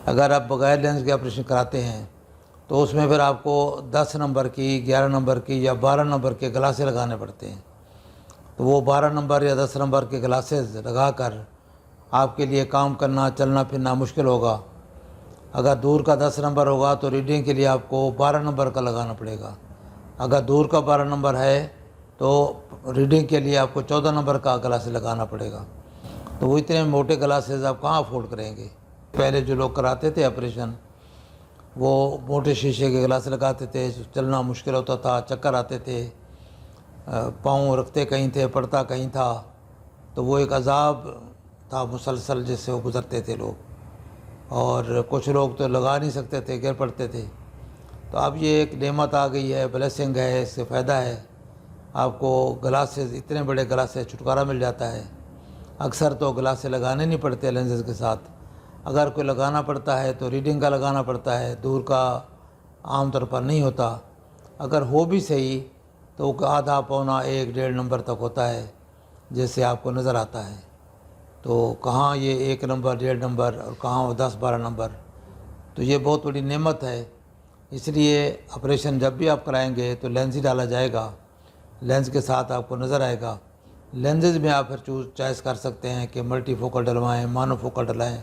اگر آپ بغیر لینس کے آپریشن کراتے ہیں تو اس میں پھر آپ کو 10 نمبر کی، 11 نمبر کی یا 12 نمبر کے گلاسے لگانے پڑتے ہیں۔ تو وہ 12 نمبر یا 10 نمبر کے گلاسز لگا کر آپ کے لیے کام کرنا، چلنا پھرنا مشکل ہوگا۔ اگر دور کا 10 نمبر ہوگا تو ریڈنگ کے لیے آپ کو 12 نمبر کا لگانا پڑے گا۔ اگر دور کا 12 نمبر ہے تو ریڈنگ کے لیے آپ کو 14 نمبر کا گلاس لگانا پڑے گا۔ تو وہ اتنے موٹے گلاسز آپ کہاں افورڈ کریں گے؟ پہلے جو لوگ کراتے تھے آپریشن وہ موٹے شیشے کے گلاس لگاتے تھے، چلنا مشکل ہوتا تھا، چکر آتے تھے، پاؤں رکھتے کہیں تھے، پڑتا کہیں تھا، تو وہ ایک عذاب تھا مسلسل جس سے وہ گزرتے تھے لوگ، اور کچھ لوگ تو لگا نہیں سکتے تھے، گر پڑتے تھے۔ تو اب یہ ایک نعمت آ گئی ہے، بلیسنگ ہے، اس سے فائدہ ہے، آپ کو گلاسز، اتنے بڑے گلاس سے چھٹکارا مل جاتا ہے۔ اکثر تو گلاسے لگانے نہیں پڑتے لینزز کے ساتھ، اگر کوئی لگانا پڑتا ہے تو ریڈنگ کا لگانا پڑتا ہے، دور کا عام طور پر نہیں ہوتا۔ اگر ہو بھی صحیح تو وہ آدھا پونا 1-1.5 نمبر تک ہوتا ہے جس سے آپ کو نظر آتا ہے۔ تو کہاں یہ 1 نمبر، 1.5 نمبر، اور کہاں وہ 10-12 نمبر، تو یہ بہت بڑی نعمت ہے۔ اس لیے آپریشن جب بھی آپ کرائیں گے تو لینس ہی ڈالا جائے گا، لینس کے ساتھ آپ کو نظر آئے گا۔ لینزز میں آپ پھر چوائس کر سکتے ہیں کہ ملٹی فوکل ڈلوائیں، مانو فوکل ڈلائیں۔